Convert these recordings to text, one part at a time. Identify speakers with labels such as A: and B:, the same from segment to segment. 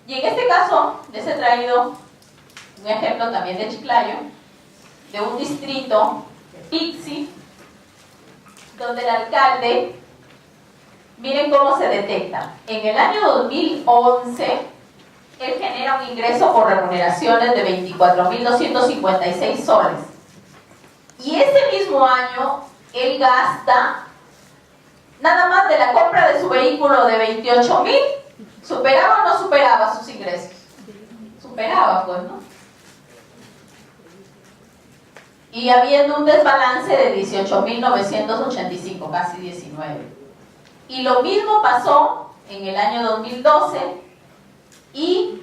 A: Y en este caso les he traído un ejemplo también de Chiclayo, de un distrito, Pixi, donde el alcalde, miren cómo se detecta. En el año 2011, él genera un ingreso por remuneraciones de 24.256 soles. Y ese mismo año, él gasta, nada más de la compra de su vehículo de 28.000, ¿superaba o no superaba sus ingresos? Superaba, pues, ¿no? Y habiendo un desbalance de 18.985, casi 19. Y lo mismo pasó en el año 2012 y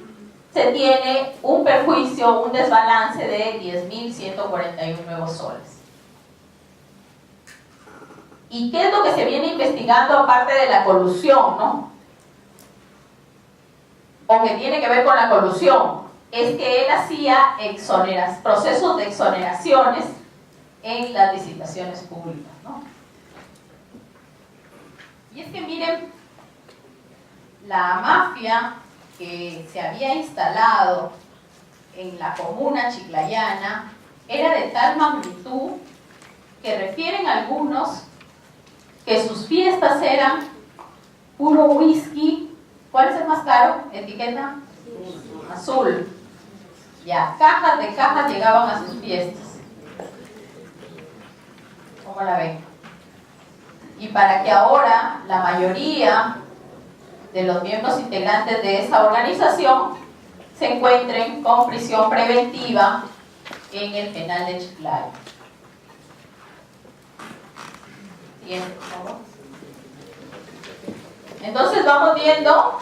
A: se tiene un perjuicio, un desbalance de 10.141 nuevos soles. ¿Y qué es lo que se viene investigando aparte de la colusión, no? O que tiene que ver con la colusión, es que él hacía procesos de exoneraciones en las licitaciones públicas, ¿no? Y es que miren, la mafia que se había instalado en la comuna chiclayana era de tal magnitud que refieren algunos que sus fiestas eran puro whisky. ¿Cuál es el más caro? Etiqueta azul. Ya, cajas de cajas llegaban a sus fiestas. ¿Cómo la ven? Y para que ahora la mayoría de los miembros integrantes de esa organización se encuentren con prisión preventiva en el penal de Chiclayo. Siguiente, por favor. Entonces vamos viendo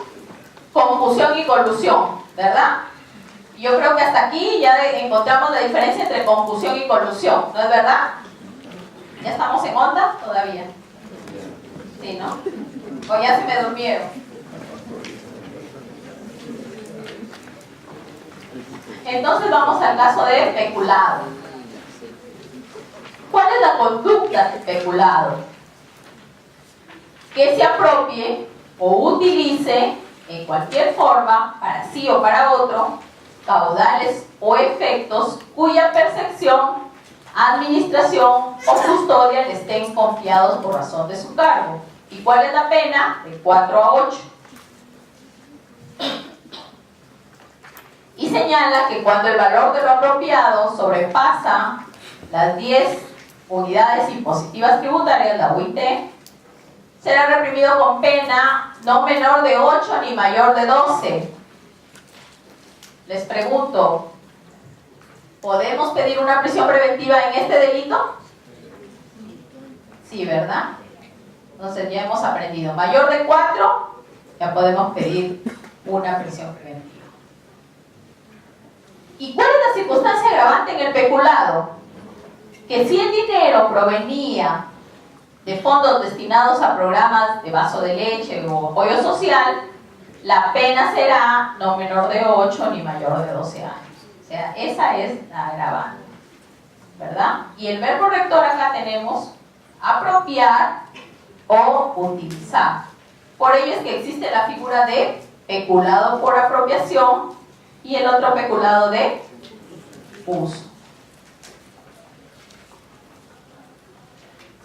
A: confusión y colusión, ¿verdad? Yo creo que hasta aquí ya encontramos la diferencia entre confusión y colusión, ¿no es verdad? ¿Ya estamos en onda? Todavía. Sí, ¿no? O ya se me durmieron. Entonces vamos al caso de peculado. ¿Cuál es la conducta de peculado? Que se apropie o utilice en cualquier forma, para sí o para otro, caudales o efectos cuya percepción, administración o custodia le estén confiados por razón de su cargo. ¿Y cuál es la pena? De 4 a 8. Y señala que cuando el valor de lo apropiado sobrepasa las 10 unidades impositivas tributarias, la UIT, será reprimido con pena no menor de 8 ni mayor de 12. Les pregunto, ¿podemos pedir una prisión preventiva en este delito? Sí, ¿verdad? Entonces ya hemos aprendido. Mayor de 4, ya podemos pedir una prisión preventiva. ¿Y cuál es la circunstancia agravante en el peculado? Que si el dinero provenía de fondos destinados a programas de vaso de leche o apoyo social, la pena será no menor de 8 ni mayor de 12 años. O sea, esa es la agravante, ¿verdad? Y el verbo rector acá tenemos apropiar o utilizar. Por ello es que existe la figura de peculado por apropiación y el otro peculado de uso.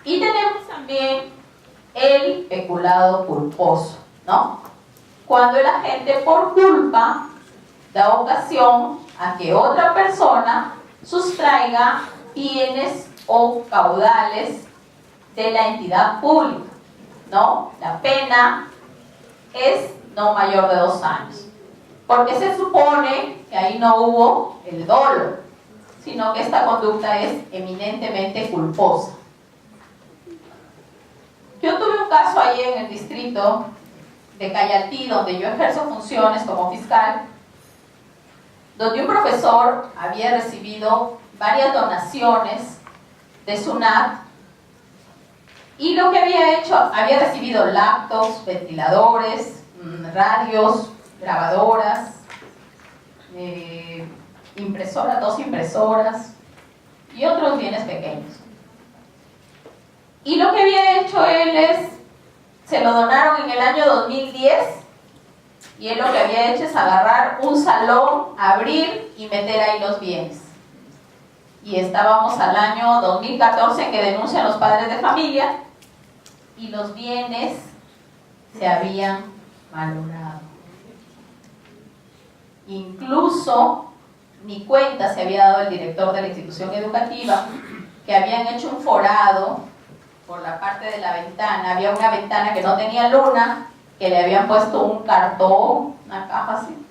A: Y tenemos también el peculado culposo, ¿no? Cuando el agente por culpa da ocasión a que otra persona sustraiga bienes o caudales de la entidad pública, ¿no? La pena es no mayor de 2 años, porque se supone que ahí no hubo el dolo, sino que esta conducta es eminentemente culposa. Yo tuve un caso ahí en el distrito de Cayaltí, donde yo ejerzo funciones como fiscal, donde un profesor había recibido varias donaciones de SUNAT y lo que había hecho, había recibido laptops, ventiladores, radios, grabadoras, impresoras, 2 impresoras y otros bienes pequeños. Y lo que había hecho él es, se lo donaron en el año 2010 y él lo que había hecho es agarrar un salón, abrir y meter ahí los bienes. Y estábamos al año 2014 que denuncian los padres de familia y los bienes se habían malogrado. Incluso ni cuenta se había dado el director de la institución educativa, que habían hecho un forado por la parte de la ventana. Había una ventana que no tenía luna, que le habían puesto un cartón, una caja así,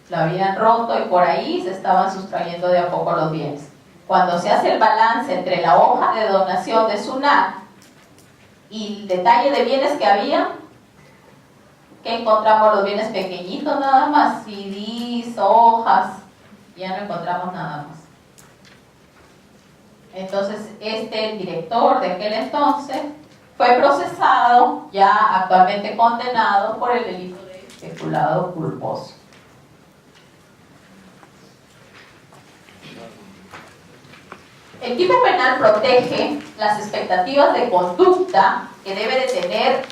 A: lo habían roto y por ahí se estaban sustrayendo de a poco los bienes. Cuando se hace el balance entre la hoja de donación de SUNAT y el detalle de bienes que había, que encontramos los bienes pequeñitos nada más, CDs, hojas, ya no encontramos nada más. Entonces el director de aquel entonces fue procesado, ya actualmente condenado por el delito de especulado culposo. El tipo penal protege las expectativas de conducta que debe de tener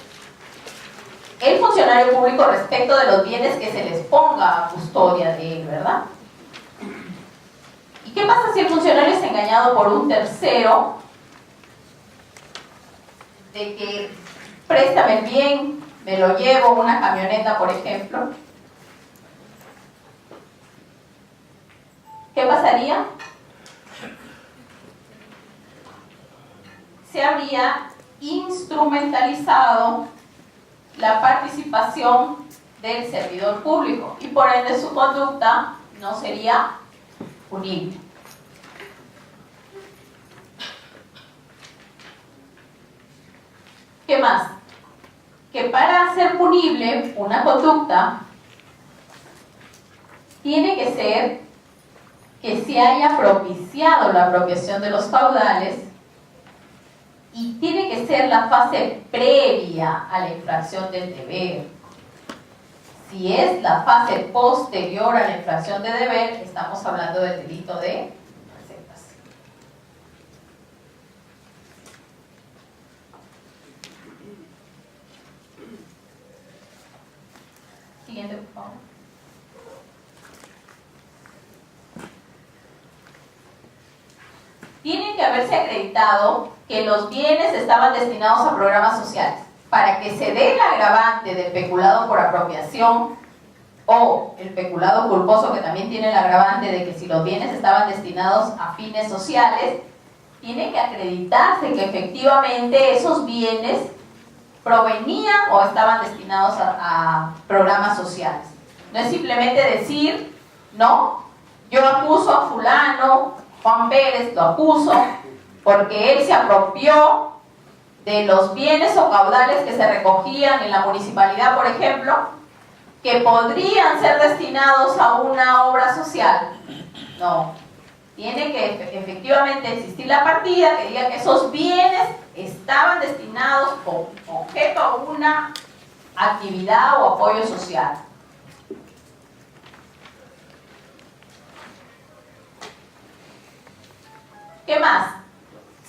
A: el funcionario público respecto de los bienes que se les ponga a custodia de él, ¿verdad? ¿Y qué pasa si el funcionario es engañado por un tercero de que préstame el bien, me lo llevo, una camioneta, por ejemplo? ¿Qué pasaría? Se habría instrumentalizado la participación del servidor público y por ende su conducta no sería punible. ¿Qué más? Que para ser punible una conducta tiene que ser que se haya propiciado la apropiación de los caudales y tiene que ser la fase previa a la infracción del deber. Si es la fase posterior a la infracción de deber, estamos hablando del delito de receptación. Siguiente, por favor. Tiene que haberse acreditado que los bienes estaban destinados a programas sociales. Para que se dé el agravante del peculado por apropiación o el peculado culposo, que también tiene el agravante de que si los bienes estaban destinados a fines sociales, tiene que acreditarse que efectivamente esos bienes provenían o estaban destinados a programas sociales. No es simplemente decir, no, yo acuso a fulano, Juan Pérez lo acuso porque él se apropió de los bienes o caudales que se recogían en la municipalidad, por ejemplo, que podrían ser destinados a una obra social. No, tiene que efectivamente existir la partida que diga que esos bienes estaban destinados como objeto a una actividad o apoyo social. ¿Qué más?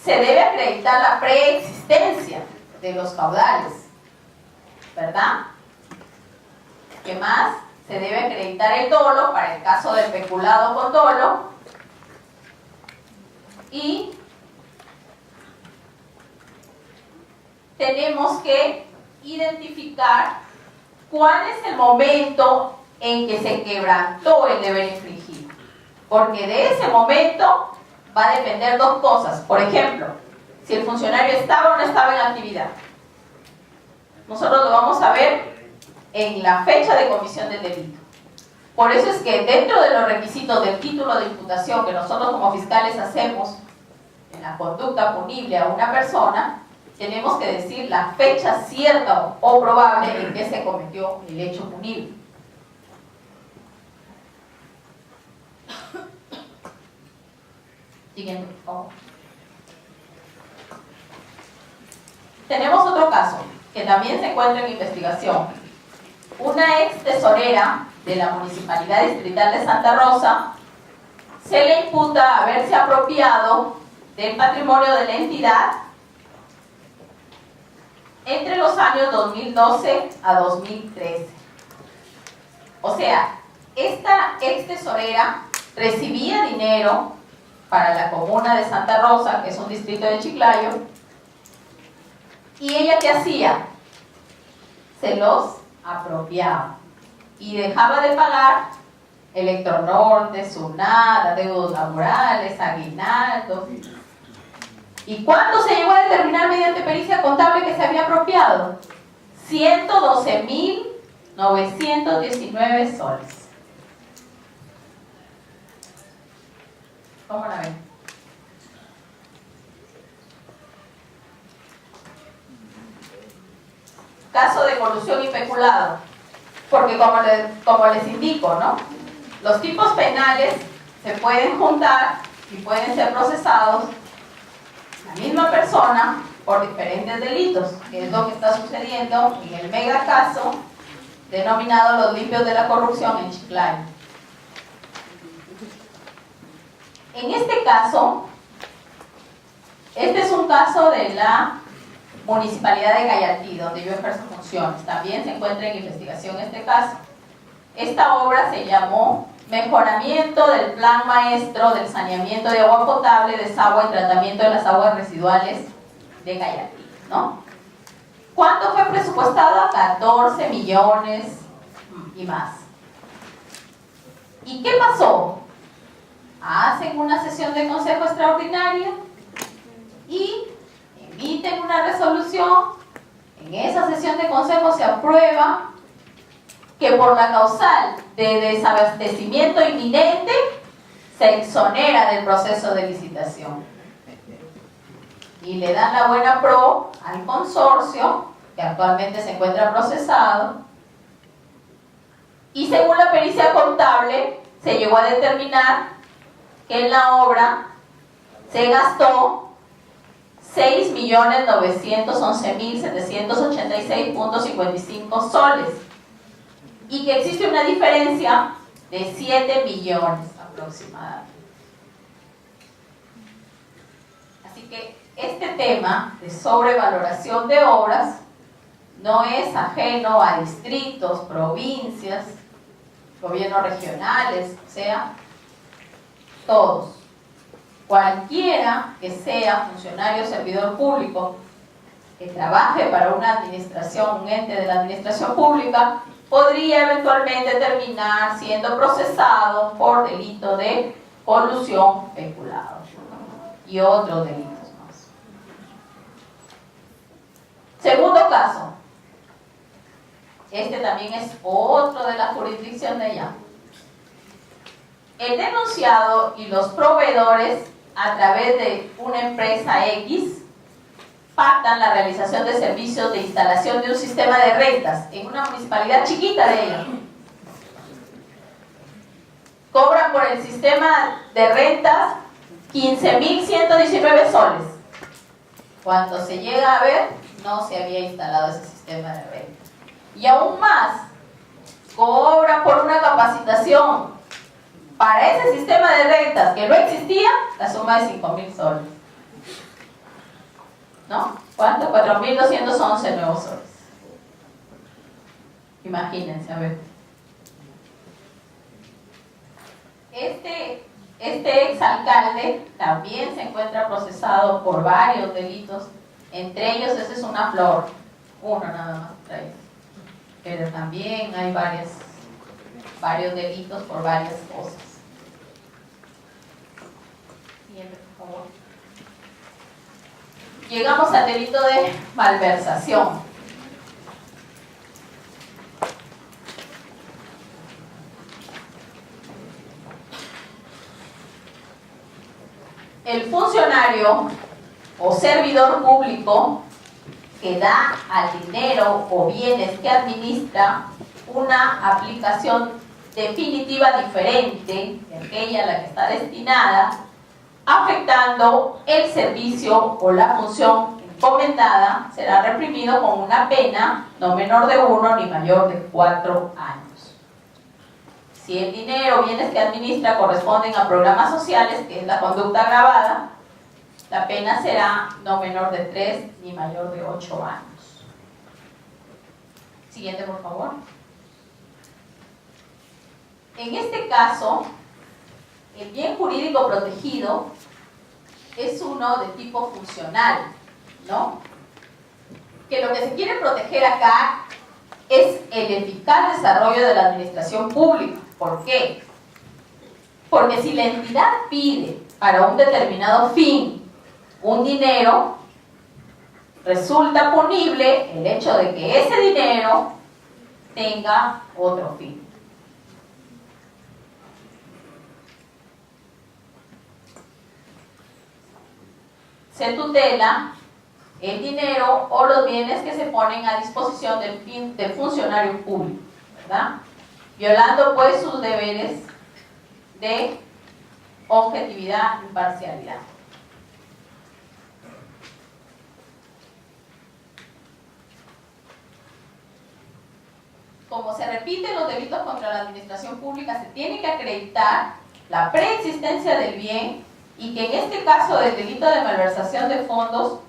A: Se debe acreditar la preexistencia de los caudales, ¿verdad? ¿Qué más? Se debe acreditar el dolo para el caso del peculado con dolo y tenemos que identificar cuál es el momento en que se quebrantó el deber infringido, porque de ese momento va a depender dos cosas. Por ejemplo, si el funcionario estaba o no estaba en la actividad. Nosotros lo vamos a ver en la fecha de comisión del delito. Por eso es que dentro de los requisitos del título de imputación que nosotros como fiscales hacemos en la conducta punible a una persona, tenemos que decir la fecha cierta o probable en que se cometió el hecho punible. Siguiente, por favor. Tenemos otro caso que también se encuentra en investigación. Una ex tesorera de la Municipalidad Distrital de Santa Rosa se le imputa haberse apropiado del patrimonio de la entidad entre los años 2012 a 2013. O sea, esta ex tesorera recibía dinero para la comuna de Santa Rosa, que es un distrito de Chiclayo, y ella ¿qué hacía? Se los apropiaba y dejaba de pagar Electronorte, SUNAT, adeudos laborales, aguinaldos. ¿Y cuánto se llegó a determinar mediante pericia contable que se había apropiado? 112.919 soles. ¿Cómo la ven? Caso de colusión y peculado. Porque como les indico, ¿no? Los tipos penales se pueden juntar y pueden ser procesados la misma persona por diferentes delitos, que es lo que está sucediendo en el mega caso denominado los limpios de la corrupción en Chiclayo. En este caso, este es un caso de la Municipalidad de Cayatí, donde yo ejerzo funciones. También se encuentra en investigación este caso. Esta obra se llamó Mejoramiento del Plan Maestro del Saneamiento de Agua Potable, Desagüe y Tratamiento de las Aguas Residuales de Cayatí, ¿no? ¿Cuánto fue presupuestado? 14 millones y más. ¿Y qué pasó? Hacen una sesión de consejo extraordinario y emiten una resolución. En esa sesión de consejo se aprueba que por la causal de desabastecimiento inminente se exonera del proceso de licitación. Y le dan la buena pro al consorcio, que actualmente se encuentra procesado. Y según la pericia contable, se llegó a determinar que en la obra se gastó 6.911.786.55 soles y que existe una diferencia de 7 millones aproximadamente. Así que este tema de sobrevaloración de obras no es ajeno a distritos, provincias, gobiernos regionales, o sea, todos. Cualquiera que sea funcionario o servidor público que trabaje para una administración, un ente de la administración pública, podría eventualmente terminar siendo procesado por delito de colusión, peculado y otros delitos más. Segundo caso. Este también es otro de la jurisdicción de allá. El denunciado y los proveedores, a través de una empresa X, pactan la realización de servicios de instalación de un sistema de rentas en una municipalidad chiquita de ella. Cobran por el sistema de rentas 15.119 soles. Cuando se llega a ver, no se había instalado ese sistema de rentas. Y aún más, cobran por una capacitación para ese sistema de rentas que no existía, la suma de 5.000 soles. ¿No? ¿Cuánto? 4.211 nuevos soles. Imagínense, a ver. Este exalcalde también se encuentra procesado por varios delitos. Entre ellos, esa es una flor. Uno nada más trae. Pero también hay varios delitos por varias cosas. Siguiente, por favor. Llegamos al delito de malversación. El funcionario o servidor público que da al dinero o bienes que administra una aplicación definitiva diferente de aquella a la que está destinada, afectando el servicio o la función encomendada, será reprimido con una pena no menor de 1 ni mayor de 4 años. Si el dinero o bienes que administra corresponden a programas sociales, que es la conducta agravada, la pena será no menor de 3 ni mayor de 8 años. Siguiente, por favor. En este caso, el bien jurídico protegido es uno de tipo funcional, ¿no? Que lo que se quiere proteger acá es el eficaz desarrollo de la administración pública. ¿Por qué? Porque si la entidad pide para un determinado fin un dinero, resulta punible el hecho de que ese dinero tenga otro fin. Se tutela el dinero o los bienes que se ponen a disposición del funcionario público, ¿verdad? Violando pues sus deberes de objetividad e imparcialidad. Como se repiten los delitos contra la administración pública, se tiene que acreditar la preexistencia del bien y que en este caso del delito de malversación de fondos